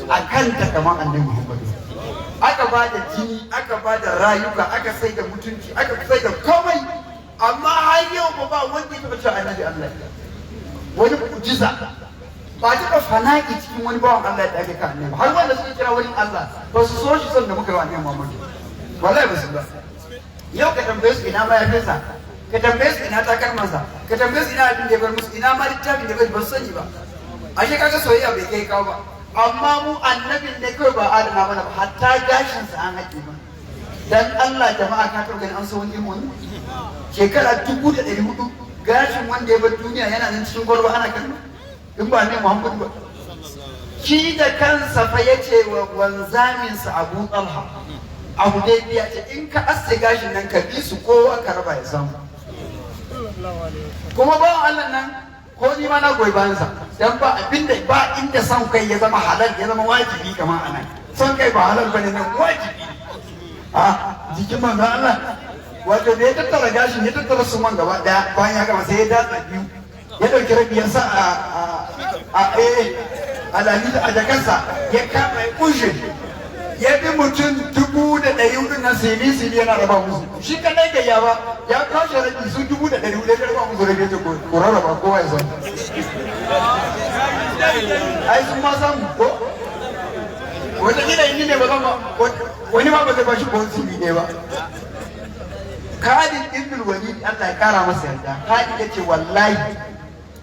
a kanta kamar annabi Muhammadu. Aka ba da jini, aka ba da rayuka, aka sai da mutunci, aka sai da komai, amma har yau ba wanda ya taɓa cewa annabi Allah ya. Wani mu'jiza ba taɓa fana'i cikin wani bawan Allah da ake kan annabi, har wanda suka kira wani Allah ba su so shi son da muka yi wa annabi Muhammadu. Wallahi ba su ba. Yau ka tambaye su ina mayafinsa, ka tambaye su ina takalmansa, ka tambaye su ina abin da ya bar musu, ina ma littafin da bai ba su sani ba. Ashe kaga soyayya bai kai kawo ba. Amma mu annabin ne kawai ba adana mana ba, hatta gashinsa an haƙe ba. Dan Allah jama'a ka taɓa ganin an so wani ilmu shekara 1400 gashin wanda ya bar duniya yana nan cikin gwarba ana kallo in ba ne Muhammadu ba. Shi da kansa fa yace wa wanzaminsa Abu Talha abu dai biya ce in ka aske gashin nan ka bi su kowa ka raba ya samu. Kuma bawan Allah nan ko ni ma na goyi bayansa dan ba abinda ba inda son kai ya zama halal ya zama wajibi kamar anan. Son kai ba halal bane nan wajibi. Jikin manzo Allah wato da ya tattara gashin ya tattara su man gaba daya bayan ya gama sai ya datsa biyu ya dauki rabi ya sa a lalita a jakarsa ya kama ya kushe ya bi mutum 1400 na sili yana raba musu shi kadai gayya ba ya kashe rabi su 1400 ya raba musu rabi ta ko rarraba kowa ya san ai sun ma samu ko wata gina yi ne ba zan ba wani ma ba zai bashi ko sili ne ba. Khalid ibn Walid Allah ya kara masa yarda. Khalid yace wallahi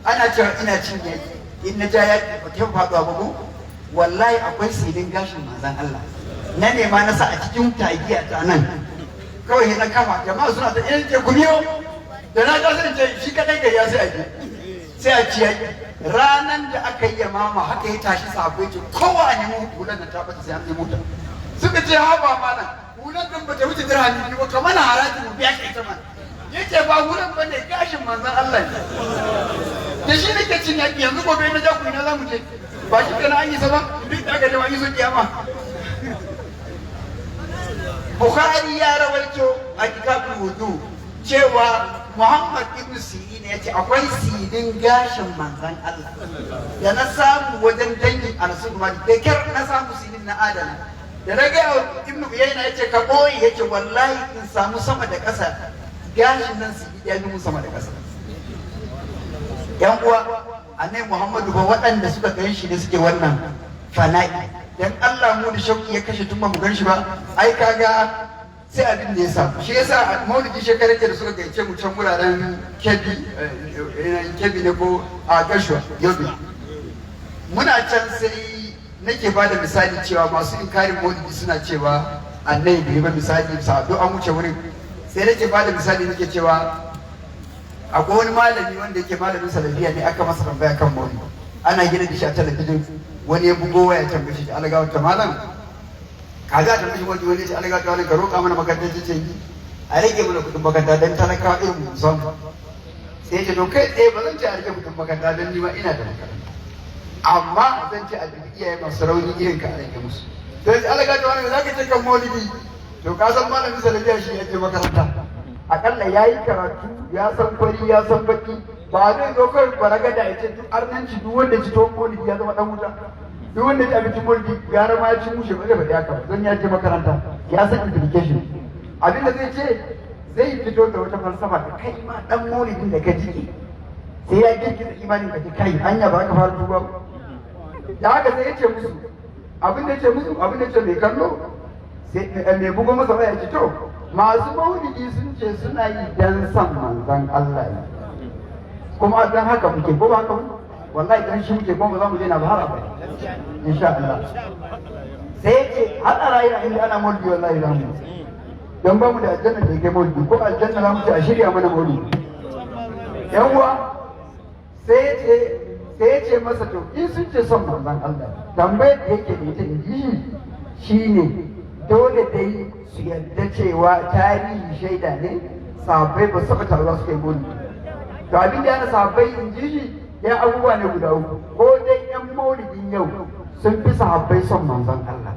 ana cewa ina cin yaki in na ja yaki ba ta faɗuwa ba ko wallahi akwai silin gashin manzon Allah na nema na sa a cikin tagiya ta nan kawai na kafa jama'a suna ta in ce gumiyo da na ga sai ce shi kadai ga ya sai a ci yaki ranan da aka yi mama haka ya tashi sahabbai ce kowa ne mu hulan da ta bata sai an yi mota suka ce haba mana hulan din bata wuce dirhami biyu ba kamar haraji mu biya shi ita man yace ba hulan bane gashin manzon Allah ne da shi nake cin yaki yanzu gobe na ja ku ina zamu je ba shi kana an yi sa ba duk da ga da wani so kiyama. Bukhari ya rawaito a kitabul wudu cewa Muhammad ibn Sirin ya ce akwai silin gashin manzon Allah da na samu wajen dangin Anas bin Malik da kyar na samu silin na adana da na gaya ibn Uyayna ya ce ka boye ya ce wallahi in samu sama da ƙasa gashin nan su ya yi sama da ƙasa. Yan uwa annabi Muhammadu ba waɗanda suka gan shi ne suke wannan fana'i dan Allah mu da shauki ya kashe tun ba mu gan shi ba ai kaga sai abin da ya samu shi yasa maulidi shekarar da suka gaice mu can wuraren Kebbi ne ko a Gashuwa Yobe muna can sai nake ba da misali cewa masu inkarin maulidi suna cewa annabi bai ba misali sa duk an wuce wurin sai nake ba da misali nake cewa akwai wani malami wanda yake malamin salafiya ne aka masa tambaya kan maulidi ana gina da shi a talabijin wani ya bugo waya tambaye shi alagawa ta malam kaga ta mishi wani ya ce alagawa ta wani ka roƙa mana makarantar ce a rage mana kuɗin makaranta don talakawa irin mu san sai ya ce to kai tsaye ba zan ce a rage kuɗin makaranta don ni ma ina da makaranta amma zan ce a duk iyaye masu rauni irin ka a rage musu sai alagawa ta wani za ka ce kan maulidi to ka san malamin salafiya shi ya je makaranta akalla ya yi karatu ya san kwari ya san baki ba zai zo kawai baraga da ya ce duk arnanci duk wanda ci tuwon maulidi ya zama dan wuta duk wanda ci abincin maulidi gara ma ya ci mushe ba zai faɗi haka ba don ya je makaranta ya san implication abinda zai ce zai fito da wata falsafa da kai ma dan maulidin da ka jike sai ya girgiza imanin ka kai hanya ba ka fara tuba da haka sai ya ce musu abin da ya ce musu abin da ya ce mai kallo sai mai bugo masa waya ce to masu maulidi sun ce suna yi dan san manzon Allah ne kuma dan haka muke ko ba haka wallahi dan shi muke kuma ba za mu je na bahara ba insha Allah sai ce hada rayuwa inda ana maulidi wallahi za mu dan ba mu da aljanna da ke maulidi ko aljanna za mu ce a shirya mana maulidi yan uwa sai ce masa to in sun ce son manzon Allah tambayar da yake da ita inji shine dole dai su yadda cewa tarihi shaida ne sahabbai ba saba taruwa suka yi maulidi to abin da yana sahabbai in ji shi ya abubuwa ne guda uku ko dai yan maulidin yau sun fi sahabbai son manzon Allah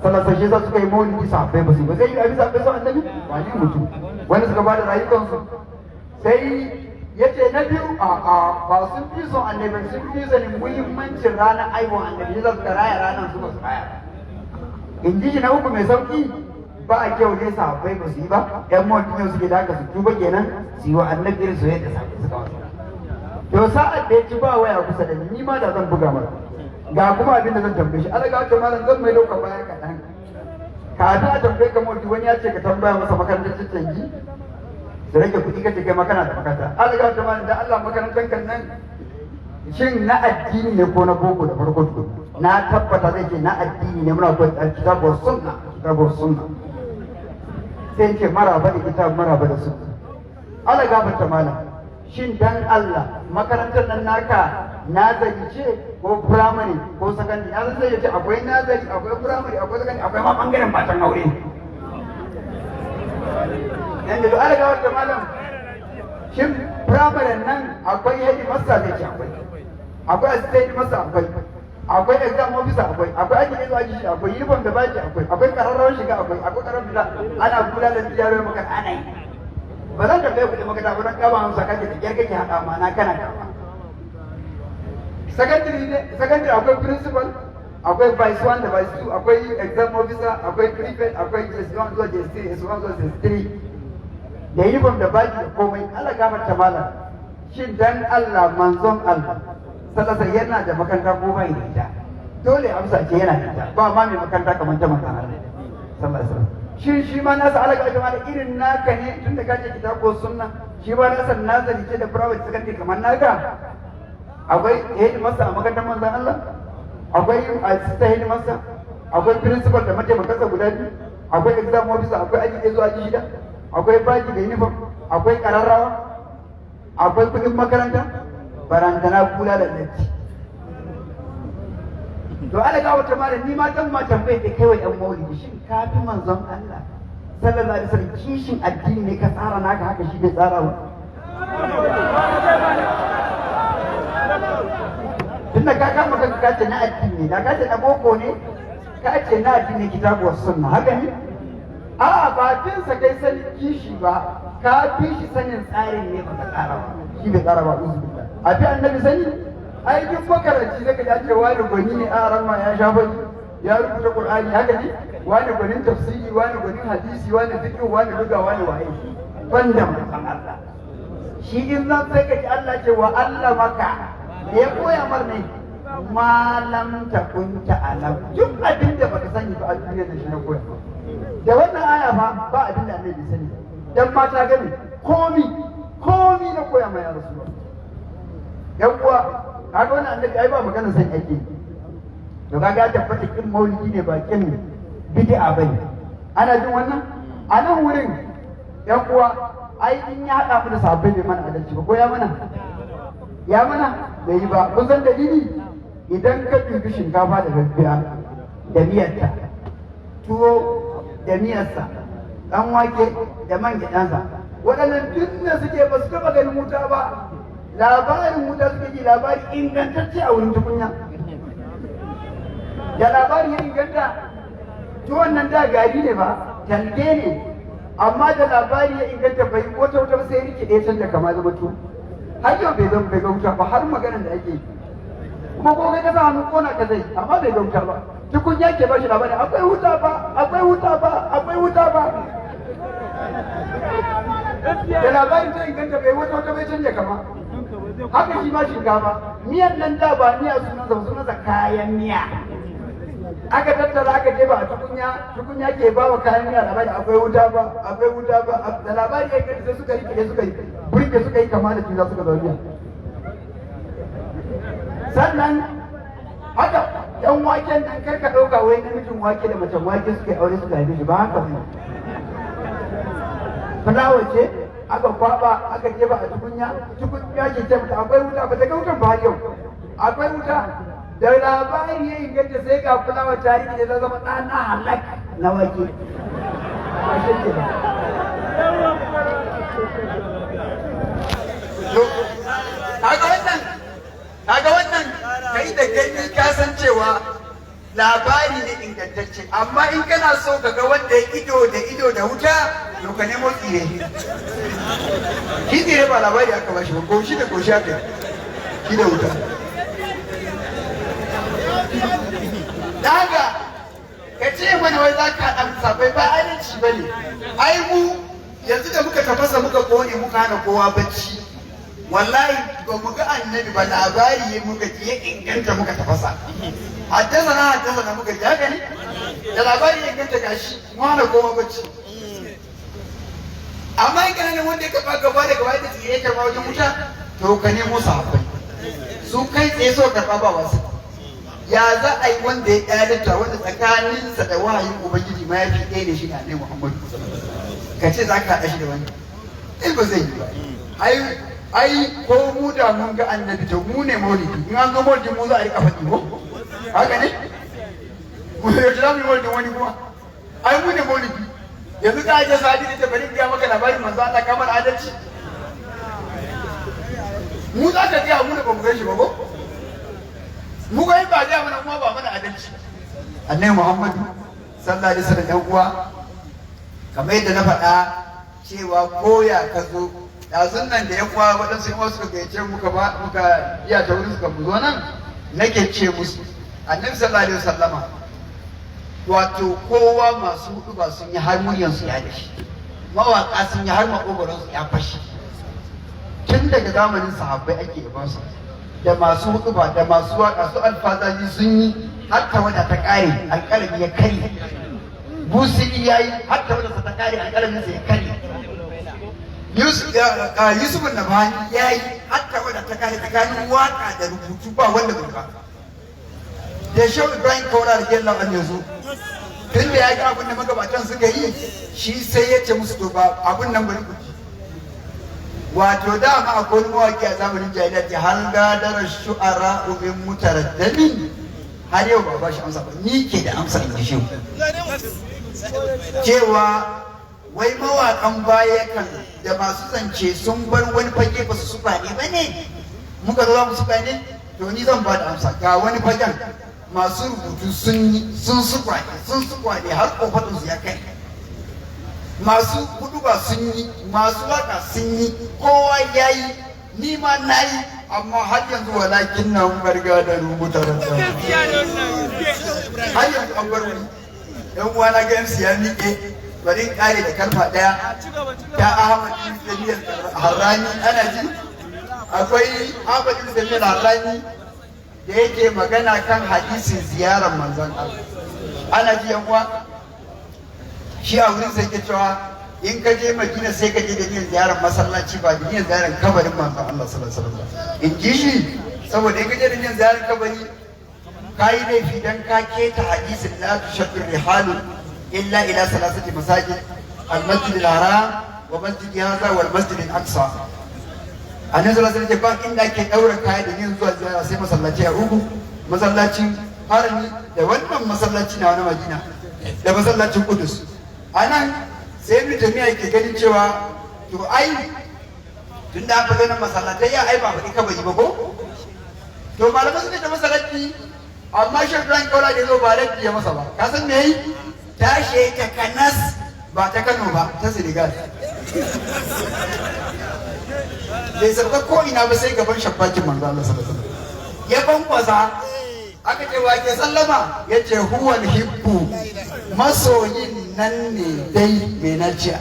sallallahu alaihi wasallam suka yi maulidi sahabbai ba su ba sai yi abin sahabbai son annabi ba ne mutum wanda suka bada rayukansu sai yace na biyu ba sun fi son annabi sun fi sanin muhimmancin ranar aiwon annabi zan ka raya ranar su ba su raya in ji shi na uku mai sauki ba a kyau ne sahabbai ba su yi ba yan mawaki yau suke da haka su tuba kenan su yi wa annabi irin soyayya da sahabbai suka wasu to sa'ad da ya ci ba waya kusa da ni ma da zan buga masa ga kuma abin da zan tambaye shi alaga to malam zan mai dauka baya kaɗan kafin a tambaye ka mawaki wani ya ce ka tambaya masa makarantar canji da rage kuɗi kace kai makana da makaranta alaga to malam da Allah makarantar kan nan shin na addini ne ko na boko da farko tukun na tabbata zai ce na addini ne muna koyi kitabu sunna sai ce maraba da kitab maraba da sunna ala gafarta malam shin dan Allah makarantar nan naka nazari ce ko primary ko secondary an sai yace akwai nazari akwai primary akwai secondary akwai ma bangaren matan aure yanda da ala gafarta malam shin primary nan akwai headmaster zai ce akwai assistant master akwai exam officer akwai aji ne zuwa shi akwai uniform da baki akwai kararrawar shiga akwai karar fita ana kula da tijarorin maka ana yi ba zan tafiya kuɗi maka tafi don kama hamsa kake da kyar kake haɗa ma na kana kama secondary akwai principal akwai vice 1 da vice 2 akwai exam officer akwai prefect akwai j1 zuwa j3 s1 zuwa j3 da uniform da baki da komai Allah gafarta malam shin dan Allah manzon Allah salasa yana da makaranta ko bai da ita dole amsa ce yana da ita ba ma mai makaranta kamar ta manzon Allah sallallahu alaihi wasallam shi ma nasa alaga jama'a da irin naka ne tun da kace kitabu ko sunna shi ba nasa nazari ce da private secondary kamar naka akwai head masa a makarantar manzon Allah akwai assistant head masa akwai principal da mataimakansa guda biyu akwai exam officer akwai aji ɗaya zuwa aji shida akwai baji da uniform akwai kararrawa akwai kuɗin makaranta barantana kula da latti to ala ga wata malam ni ma dan ma tambaye da kai wa yan maulidi shin ka fi manzon Allah sallallahu alaihi wasallam kishin addini ne ka tsara naka haka shi bai tsara ba tunda ka kama kanka ka ce na addini da ka ce na boko ne ka ce na addini kitabu was sunna haka ne a'a ba fin sa kai sani kishi ba ka fi shi sanin tsarin ne ba ka tsara ba shi bai tsara ba uzubillah a fi annabi sani ai duk makaranci zaka ji ake wani gwani ne a ran ma ya sha bani ya rubuta qur'ani haka ne wani gwanin tafsiri wani gwanin hadisi wani fiqh wani lugha wani waye banda manzon Allah shi in zan sai ka ji Allah ce wa Allah maka ya koya mar ne malam takun ta'alam duk abin da baka sani ba a duniya da shi na koya da wannan aya ba abin da annabi sani dan mata gani komi na koya mai ya rasu yan uwa kaga wannan annabi ai ba magana san ake to kaga ya tabbata kin maulidi ne ba kin bid'a bane ana jin wannan a nan wurin yan uwa ai in ya hada mu da sahabbai bai mana adalci ba ko ya mana bai yi ba kun san dalili idan ka dubi shinkafa da gaskiya da miyarta tuwo da miyarsa dan wake da man gidansa waɗannan duk da suke ba su taɓa ganin wuta ba labarin wuta suke ji labari ingantacce a wurin tukunya da labari ya inganta tuwon nan da gari ne ba talge ne amma da labari ya inganta bai wata wuta sai rike ɗaya canza kama zama tuwo har yau bai zama bai ga wuta ba har maganar da ake yi kuma ko kai ka sa hannu kona ka zai amma bai ga wuta ba tukunya ke ba shi labari akwai wuta ba da labarin ta inganta bai wata bai canja kama haka shi ma shinkafa miyan nan da ba miya sunansa kayan miya aka tattara aka jefa a tukunya ke ba wa kayan miya labari akwai wuta ba da labari ya kai sai suka yi burke suka yi kama da juna suka zaune sannan haka yan waken nan karka ɗauka wai namijin wake da macen wake suka yi aure suka haife shi ba haka ne fulawa ce aka kwaba aka jefa a tukunya ke ce mata akwai wuta ba ta ga wutan ba yau akwai wuta da labari ya inganta sai ga fulawa ta rike da zama ɗana halak na wake ba shi ke ba kaga wannan kai da gani ka san cewa labari ne ingantacce amma in kana so ka ga wanda ya ido da wuta to ka nemo tsire shi tsire ba labari aka bashi ba ko shi da ko shi aka shi da wuta daga ka ce mana wai za ka amsa bai ba adalci ba ne ai mu yanzu da muka tafasa muka kone muka hana kowa bacci wallahi ba mu ga annabi ba labari ya muka ji ya inganta muka tafasa haddasa na muka ji haka ne da labari ya inganta gashi mu hana kowa bacci amma in kana ne wanda ya kafa gaba da gaba da tsire ya karba wajen wuta to ka nemo sahabbai su kai tsaye so karba ba wasu ya za a yi wanda ya ƙyalita wanda tsakaninsa da wahayin ubangiji ma ya fi ɗaya da shi na ne muhammadu ka ce za ka haɗa shi da wani ɗin ba zai yi ba ai ko mu da mun ga annabi to mu ne maulidi in an zo maulidi mu za a riƙa faɗi ko haka ne mu yaushe za mu yi maulidin wani kuma ai mu ne maulidi yanzu ka ajiye sa'adi da ta bari ga maka labarin manzo Allah kamar adalci mu za ka gaya mu da ba mu gan shi ba ko mu ga ba da mana kuma ba mana adalci annabi Muhammad sallallahu alaihi wasallam dan uwa kamar yadda na faɗa cewa koya ka zo yanzu nan da ya kuwa waɗansu yan wasu gayyace muka iya ta wurin suka mu zo nan nake ce musu annabi sallallahu alaihi wasallama wato kowa masu hudu ba sun yi har muryansu ya da shi mawaƙa sun yi har maƙogaronsu ya fashi tun daga zamanin sahabbai ake yaban su da masu hutuba da masu waka su alfazaji sun yi har tawada ta kare alƙalami ya kare busiri ya yi har tawada ta kare alƙalamin sa ya kare yusuf nabhani ya yi har tawada ta kare tsakanin waka da rubutu ba wanda bai ba da shehu ibrahim kaura da gellan an yanzu tun da ya ga abin da magabatan suka yi shi sai ya ce musu to ba abin nan bari ku wato dama akwai mawaki a zamanin jahiliya ce hal gadara shu'ara min mutaraddamin har yau ba ba shi amsa ba ni ke da amsa in ji shi cewa wai mawakan baya kan da masu zance sun bar wani fage ba su suka ne ba ne muka zo mu suka ne to ni zan ba da amsa ga wani fagen masu rubutu sun suka ne har kofatin su ya kai masu hudu ba sun yi masu waka sun yi kowa ya yi ni ma na yi amma har yanzu walakin na barga da rubuta da har yanzu an bar wani yan uwa na ga MC ya nike bari kare da karfa daya ta Ahmad ibn Jamil Harrani ana ji akwai Ahmad ibn Jamil Harrani da yake magana kan hadisin ziyarar manzon Allah ana ji yan uwa shi a wurin sai ke cewa in ka je Madina sai ka je da yin ziyarar masallaci ba da yin ziyarar kabarin manzon Allah sallallahu alaihi wasallam in ji shi saboda in ka je da yin ziyarar kabari kai laifi dan ka keta hadisin la tushaddu rihalu illa ila salasati masajid al-masjid al-haram wa masjid hadha wal masjid al-aqsa annabi sallallahu alaihi wasallam ba inda ke daura kaya da yin zuwa ziyara sai masallaci a uku masallacin harami da wannan masallaci na wani Madina da masallacin Qudus anan sai ibn Taymiyyah yake ganin cewa to ai tun da aka gana masallatai ya ai ba faɗi kabari ba ko to malamai suka ta masallaci amma shi Ibrahim Kaula da zo ba raddi ya masa ba ka san me yi tashi ta Kanas ba ta Kano ba ta Senegal bai sarka ko ina ba sai gaban shabbakin manzo Allah sallallahu alaihi wasallam ya bankwasa aka ce wa ke sallama yace huwal hibbu masoyin nan ne dai mai naciya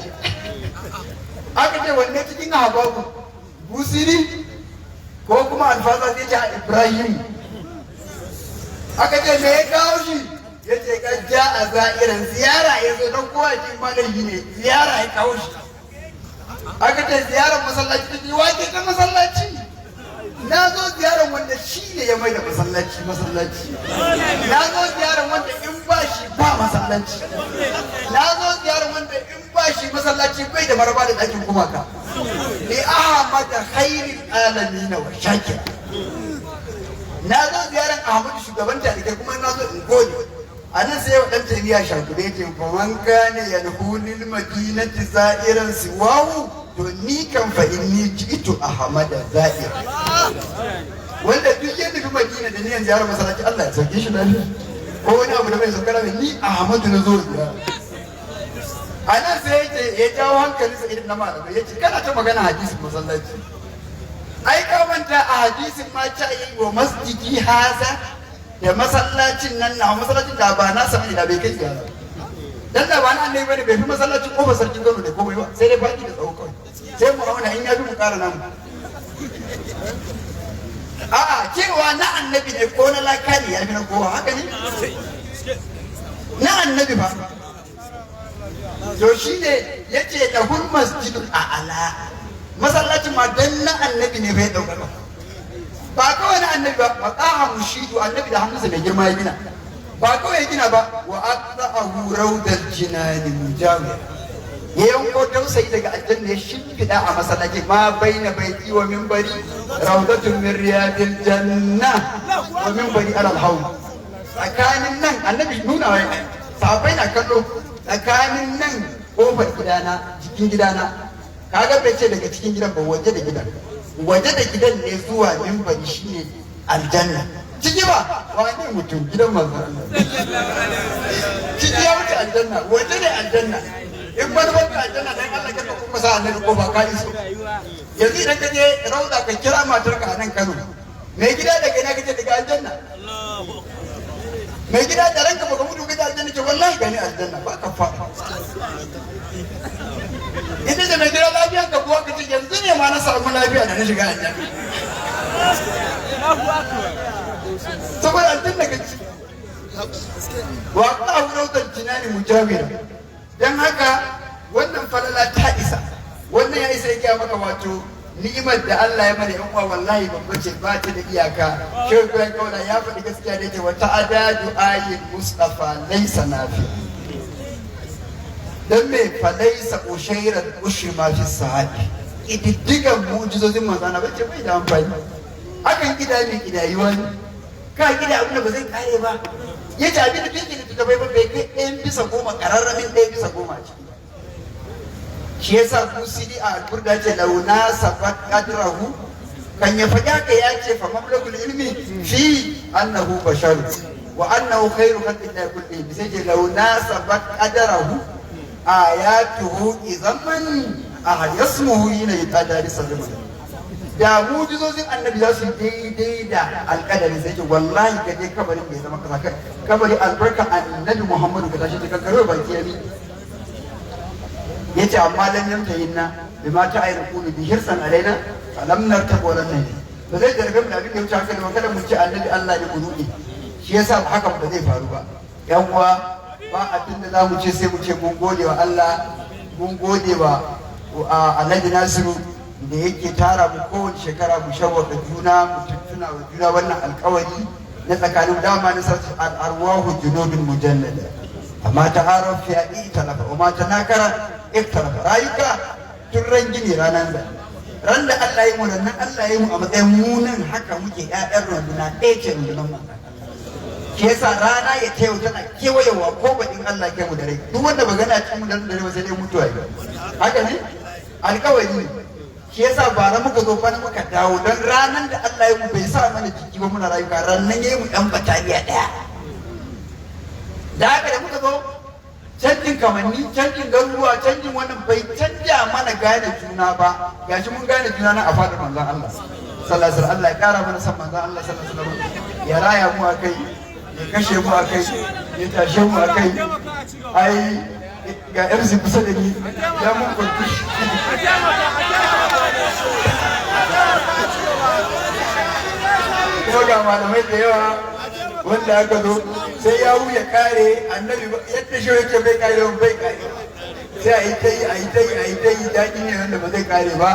aka ce wanne cikin hababu busiri ko kuma alfaza zai ce Ibrahim aka ce me ya kawo shi ya ce gajja a za'iran ziyara ya zo don kowa ji malami ne ziyara ya kawo shi aka ce ziyarar masallaci ta ce wake ta masallaci na zo ziyarar wanda shi ne ya mai da masallaci na zo ziyarar wanda in ba shi ba masallaci na zo ziyarar wanda in ba shi masallaci bai da maraba da ɗakin gumaka li ahmad khairil alamin wa shakir na zo ziyarar ahmad shugaban talibai kuma na zo in gode a nan sai wadan tafiya shakure ce fa man kana yadkhulul madinati za'iran siwahu to ni kan fa inni jitu ahmad za'ir wanda duk ya tafi madina da niyan ziyarar masallaci Allah ya sauke shi lafiya ko wani abu da bai sauka da ni ahmad na zo ziyara a nan sai ya jawo hankali sa irin na malamai ya ce kana ta magana hadisin masallaci ai ka manta a hadisin ma ta yi wa masjidi haza da masallacin nan na masallacin da ba na sami da bai kai ziyara dan da ba na annabi bane bai fi masallacin kofar sarkin Kano da komai ba sai dai baki da tsawo kawai sai mu auna in ya fi mu ƙara namu a'a cewa na annabi ne ko na lakani ya fi na kowa haka ne na annabi ba to shi ne ya ce da hun masjidul a'ala masallacin ma dan na annabi ne bai ɗaukaka ba kawai na annabi ba maqaha mushidu annabi da hannunsa mai girma ya gina ba kawai ya gina ba wa aqta'ahu rawdal jinani mujawir ya yanko tausayi daga aljanna ya shimfiɗa a masallaci ma baina baiti wa minbari rawdatun min riyadil janna wa minbari alal hawl tsakanin nan annabi nuna wa sahabbai na kallo tsakanin nan kofar gidana cikin gidana kaga bai ce daga cikin gidan ba waje da gidan waje da gidan ne zuwa minbari shine aljanna ciki ba wani mutum gidan manzo ciki ya wuce aljanna waje ne aljanna in wani wanda aljanna dan Allah ka kuma sa annabi ko ba ka iso yanzu idan ka je rauda ka kira matarka a nan Kano mai gida daga ina kace daga aljanna mai gida da ranka baka mutu kaje aljanna ce wallahi gani aljanna ba ka fa ita da mai gida lafiya ka kuwa kace yanzu ne ma na samu lafiya da na shiga aljanna saboda aljanna kace wa qa'u rawdan jinani mujawira dan haka wannan falala ta isa wannan ya isa ya maka wato ni'imar da Allah ya mana yan uwa wallahi babba ce ba ta da iyaka shehu Ibrahim Kaula ya faɗi gaskiya da yake wata adadu ayin Mustafa laysa nafi dan me fa laysa ushayran ushma fi sahabi ididdigan mu'jizozin manzana bace bai da amfani akan kida ne kidayi wani ka kida abin da ba zai kare ba ya ce abin da kinki da bai kai 1 bisa 10 ƙararramin 1 bisa 10 a ciki shi yasa kusiri a alburda ce launa sabat qadrahu kan ya faɗa ka ya ce fa mablagul ilmi fi annahu basharu wa annahu khairu khalqillah kulli sai ce launa sabat qadrahu ayatuhu izaman ahad yasmuhu ina yatadari sallama da mujizozin annabi za su daidai da alƙadari sai ce wallahi ka je kabarin bai zama kaza kabari albarka annabi Muhammadu ka tashi ka karo baki yabi yace amma lam yamtayinna bima ta'ayru qulu bi hirsan alaina falam nartab wala nahi ba zai garbe mu da abin da wuce haka da kada mu ce annabi Allah ne kudu'i shi yasa haka ba zai faru ba yan uwa ba abin da za mu ce sai mu ce mun gode wa Allah mun gode wa Alhaji Nasiru da yake tara mu kowace shekara mu shawwaka juna mu tuntuna wa juna wannan alƙawari na tsakanin dama na sarki al-arwahu junudun mujallada amma ta araf ya italafa wa ma tanakara iktalafa rayuka tun ran gini ranar da ran da Allah ya mu nan Allah ya mu a matsayin mu nan haka muke ƴaƴan runduna ɗaya ce rundunan mu ke yasa rana ya tayo tana kewayewa ko baɗin Allah ke mu da rai duk wanda magana cikin mu da rai ba sai dai mutuwa haka ne alƙawari ne shi yasa bara muka zo bana muka dawo don ranar da Allah ya mu bai sa mana jiki ba muna rayuwa ranar ya yi mu ɗan bataliya ɗaya da haka da muka zo canjin kamanni canjin garuruwa canjin wannan bai canja mana gane juna ba gashi mun gane juna na a fadar manzon Allah sallallahu alaihi wasallam Allah ya kara mana san manzon Allah sallallahu alaihi wasallam ya raya mu akai ya kashe mu akai ya tashe mu akai ai ga MC kusa da ni ya mun kwanci kuma ga malamai da yawa wanda aka zo sai ya wuya kare annabi yadda shi yake bai kare bai kare sai a yi ta yi a yi ta yi a yi ta yi daɗi ne wanda ba zai kare ba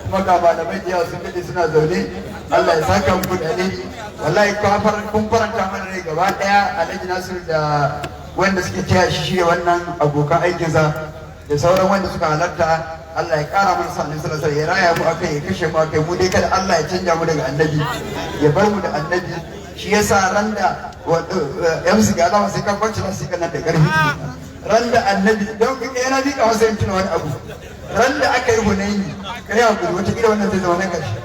kuma ga malamai da yawa sun daɗe suna zaune Allah ya saka muku da ne wallahi kun faranta mana ne gaba ɗaya Alhaji Nasiru da wanda suke taya shi shirya wannan abokan aikinsa da sauran wanda suka halarta Allah ya kara mana sa'anin sallallahu alaihi ya raya mu akai ya kashe mu akai mu dai kada Allah ya canja mu daga annabi ya bar mu da annabi shi yasa ran da yan su ga alama sai ka kwanci na sai kana da karfi ran da annabi don yana bi ka wasa yin wani abu ran da aka yi hunaini kai hakuri wata kila wannan zai zama na karshe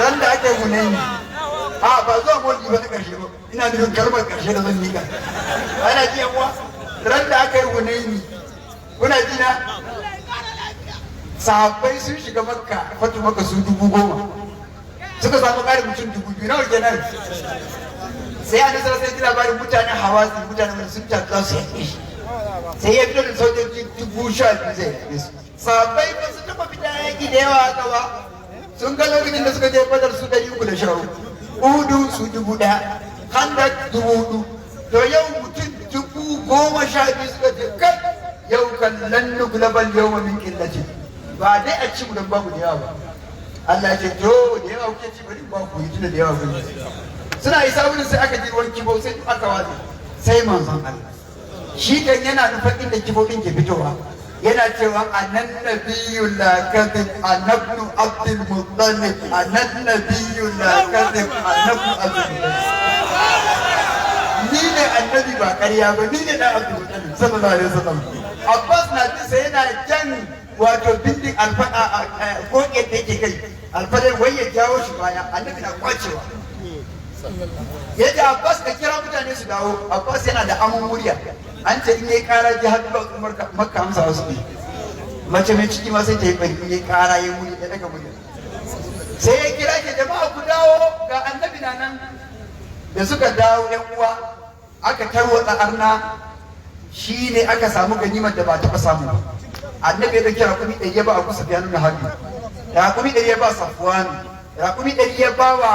ran da aka yi hunaini a ba zuwa mulki ba na karshe ba ina nufin kalmar karshe da zan miƙa ana ji yan uwa ran da aka yi hunaini kuna jina sahabbai sun shiga makka fatu maka su 10,000 suka samu ƙarin mutum 2,000 nawa kenan sai an nasarar sai ji labarin mutanen hawazi mutanen sun tafi za su yaƙe shi sai ya fito da sojoji 12,000 zai yaƙe su sahabbai ba su taɓa fita yaƙi da yawa haka ba sun ga lokacin da suka je badar su 313 uhudu su 1,000 handak 4,000 to yau mutum 12,000 suka je kai yau kallon nuglabal yau min killace ba dai a ci mu don babu da yawa ba Allah ce to da yawa kuke ci bari ba ku yi tuna da yawa ku suna isa wurin sai aka ji ruwan kibo sai aka waje sai manzon Allah shi kan yana nufin inda kibo din ke fitowa yana cewa anan nabiyyu la kadhib anabnu abdul muttalib anan nabiyyu la kadhib anabnu abdul ni ne annabi ba ƙarya ba ni ne da abdul muttalib sallallahu alaihi wasallam Abbas na ji sai yana jan wato bindin alfada ko yadda yake kai alfadar wai ya jawo shi baya annabi na kwacewa yadda Abbas ka kira mutane su dawo Abbas yana da amon murya an ce in yayi kara ji har ba Umar Makka amsa wasu ne mace mai ciki ma sai ta yi bari in yayi kara yayi murya ya daga murya sai ya kira ke jama'a ku dawo ga annabi na nan da suka dawo yan uwa aka tarwatsa arna shine aka samu ganimar da ba taɓa samu ba annabi ya kira kuma ɗari ya ba a kusa fiye nuna hannu da kuma ɗari ya ba Safwan da kuma ɗari ya ba wa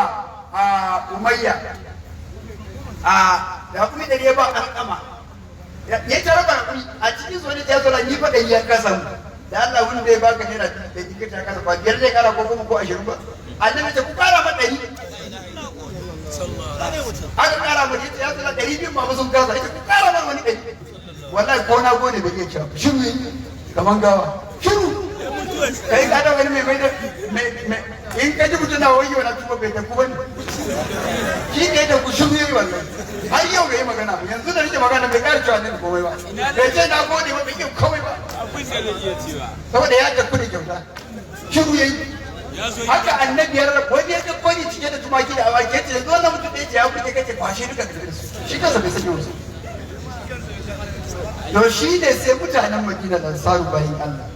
Umayya da kuma ɗari ya ba Alƙama ya tara ba a cikin su wani ta zo ni fa ɗari ya kasa mu da Allah wanda ya baka naira da jika ta kasa ba biyar zai kara ko kuma ko 20 ba annabi ta ku kara ma ɗari aka kara ma ya zo 200 ma sun kasa ita ku kara ma wani ɗari wallahi ko na gode bai iya cewa shiru kaman gawa shiru kai ka da wani mai da in ka ji mutum na wani wani tuba bai tafi wani shi ne da ku shiru yi wallahi har yau bai yi magana ba yanzu da nake magana bai kare cewa ne komai ba bai ce na gode ba bai yi komai ba saboda ya tafi da kyauta shiru yayi haka annabi ya rabu wani ya ga kwani cike da tumaki da awaki yace yanzu wannan mutum da yace ya kuke kace kwashe duka da su shi kansa bai sani wasu to shi ne sai mutanen Madina da Ansaru bayin Allah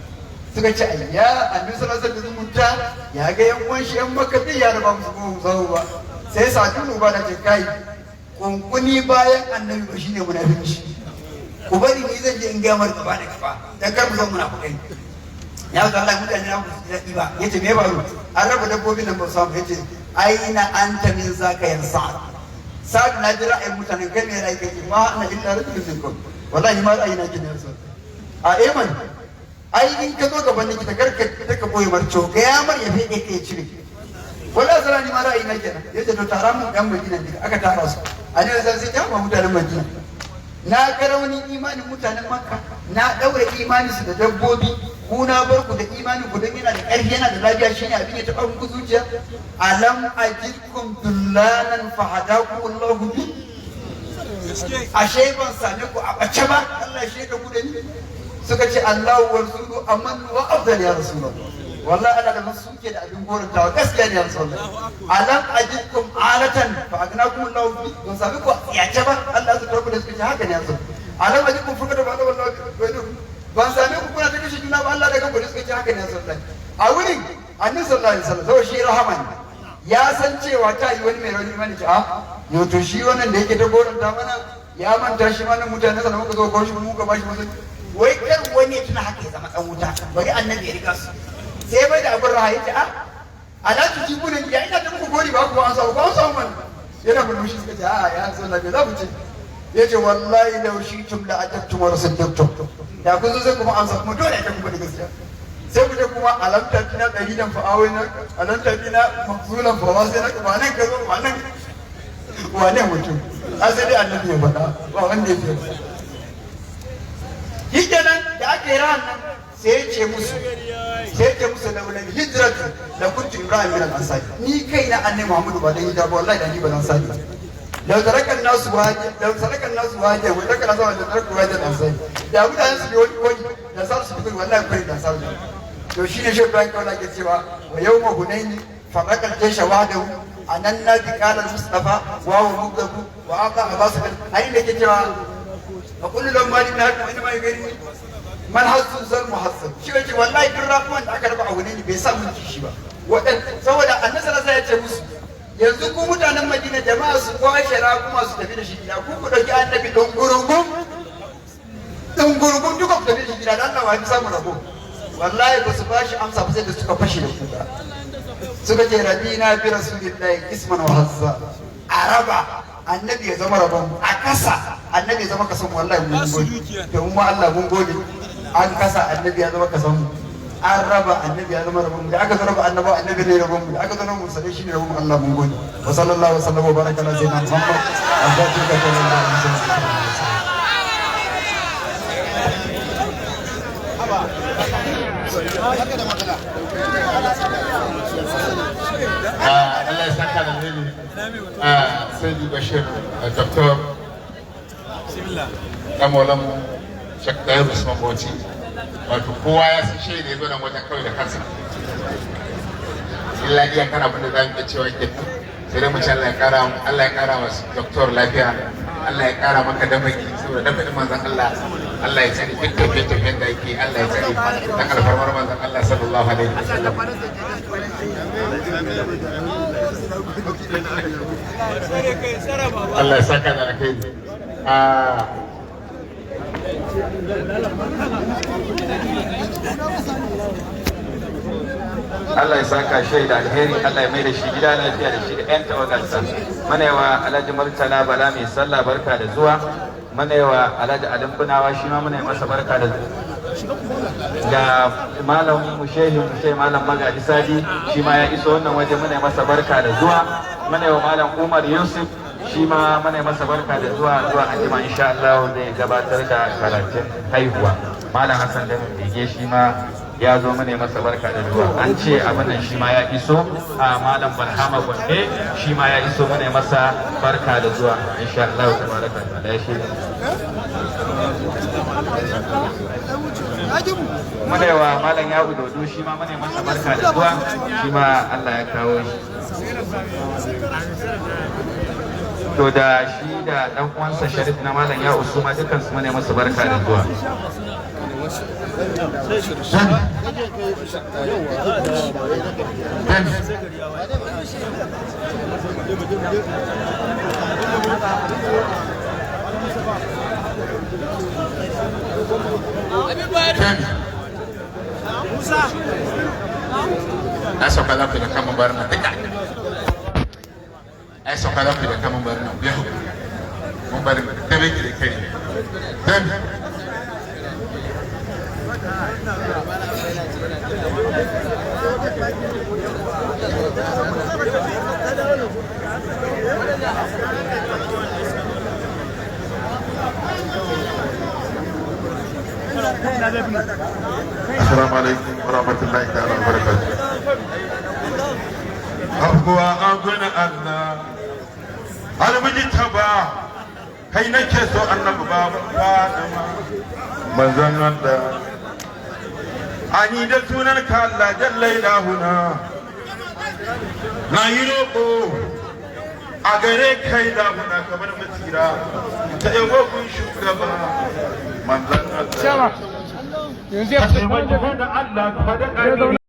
suka ce ayya annabi sallallahu alaihi wasallam zumunta ya ga yan uwan shi yan Makka bai ya raba musu ko zawo ba sai Sa'du ba da ce kai kunkuni bayan annabi ba shine munafici ku bari ni zan je in ga mar gaba da gaba dan kar mu zama munafikai ya ga Allah mutane na ku ji ba yace me baro an raba dabbobin nan ba samu yace aina anta min zaka ya Sa'd na jira ai mutanen kai me rai kake ma ana illa rajulun minkum wallahi ma ra'ayi na kin yarsa a eman ai in ka zo gaban ni ta karka ta ka boye marco ga ya mar ya fede kai cire wallahi zarani ma ra'ayi na kenan yace to tara mu dan Madina diga aka tara su a ne sai ta ba mutanen Madina na ga rauni imanin mutanen Makka na daure imanin su da dabbobi ku na bar ku da imanin ku dan yana da ƙarfi yana da lafiya shine abin ya taɓa muku zuciya alam ajidkum dullanan fahadakum Allahu bi ashe ban same ku a bace ba Allah shi da ku da ni suka ce Allahu wa rasuluhu aman wa afdal ya rasulullah wallahi Allah da su suke da abin gorantawa gaskiya ne ya rasulullah alam ajidkum alatan fa agnakum Allahu bi ban same ku ya ce ba Allah ya tarku da suka ce haka ne ya rasulullah alam ajidkum fukata ba wallahi ban same ku kuna ta kashe juna ba Allah da kanku suka ce haka ne ya rasulullah a wurin annabi sallallahu alaihi wasallam sai shi rahman ya san cewa ta yi wani mai rauni mani ce a yau to shi wannan da yake ta goranta mana ya manta shi mana mutane sa da muka zo ko shi muka bashi musu wai kar wani ya tuna haka ya zama dan wuta bari annabi ya riga su sai bai da abin rahayi ce a ala tuji bunan ya ina da muku gori ba ku an samu ba samu man yana murmushi suka ce a ya san lafiya za mu ce yace wallahi law shi'tum la atattum wa rasaddaqtum da kun zo sai kuma an samu dole ta kuma da gaskiya sai ku je kuma alamta tina dalilan fa awina alamta tina maqzulan fa wasina ba nan ka zo ba nan wane mutum asali annabi ya faɗa ba wanda ya fi shi kenan da aka yi ran nan sai ya ce musu da wani hijratu da kuntu ibrahim min al-ansari ni kaina annabi muhammadu ba dan hijira ba wallahi da ni ba zan sani da tarakan nasu waje wa tarakan nasu waje da tarakan waje da ansari da mutanen su biyo wani da sa su fito wallahi kai da sa to shine shi Ibrahim kawai ke cewa wa yawma hunaini faraqal jaysha wahdahu anan nabi qala al-mustafa wa huwa mugdabu wa aqa abasu ai da ke cewa a kullu lam mali na haka wani mai gari man hassun zal muhassan shi yake wallahi duk rafuwan da aka raba a wani ne bai sa mun kishi ba saboda annabi sallallahu alaihi wasallam ya ce musu yanzu ku mutanen Madina jama'a su kwashe kuma su tafi da shi gida ku dauki annabi don gurungun duka ku tafi da shi gida dan Allah wani samu rabo wallahi ba su bashi amsa ba sai da suka fashe da kuka suka ce rabina bi rasulillahi isman wa hazza araba annabi ya zama rabon a kasa annabi ya zama kasan wallahi mun gode to mu Allah mun gode an kasa annabi ya zama kasan mu an raba annabi ya zama rabon mu da aka zo raba annabi ne rabon mu da aka zo mu sai shi ne rabon Allah mun gode wa sallallahu alaihi wa sallam wa baraka ala sayyidina Muhammad azzatika sallallahu alaihi wa sallam Allah ya saka da alheri sai Bashir Dr. dan Maulam Sheikh Tahir Usman Bauchi wato kowa ya san shi da ya zo nan wajen kawai da kansa illa iya kana abin da za mu iya cewa ke sai dai mu ci Allah ya kara wa Dr. lafiya Allah ya kara maka damaki saboda dafa manzon Allah ya tsare duk tafiye-tafiyen da yake Allah ya tsare dan alfarmar manzon Allah sallallahu alaihi wasallam Allah ya saka da alkhairi Allah ya saka shi da alheri, Allah ya mai da shi gida lafiya da shi da 'yan tawagarsa. Mana yawa Alhaji Murtala Bala mai sallah barka da zuwa. Mana yawa Alhaji Adam Bunawa shi ma muna masa barka da zuwa. Ga Malam Mushehi Malam Magaji Sadi shi ma ya iso wannan waje muna masa barka da zuwa. Mana yawa Malam Umar Yusuf shi ma muna masa barka da zuwa anjima insha Allah zai gabatar da karatun haihuwa. Malam Hassan da Bege shi ma ya zo mana masa barka da zuwa. An ce abin nan shi ma ya iso a Malam Barhama Gombe shi ma ya iso mana masa barka da zuwa insha Allah tabaraka ta'ala shi muna yawa Malam Yabu Dodo shi ma muna masa barka da zuwa shi ma Allah ya kawo shi to da shi da dan uwansa Sharif na Malam ya Usuma dukkan su muna masa barka da zuwa na sauka za ku da kama barna duka ai sauka za ku da kama barna biya mun bari da bai da kai dan Assalamu alaikum warahmatullahi ta'ala wabarakatuh. Abuwa aguna Allah almujtaba kai nake so annabi babu Fatima manzon Allah ani da sunan ka Allah jalla ilahuna na yi roƙo a gare kai da muna kamar masira ta yawo kun shugaba manzon Allah yanzu ya fada Allah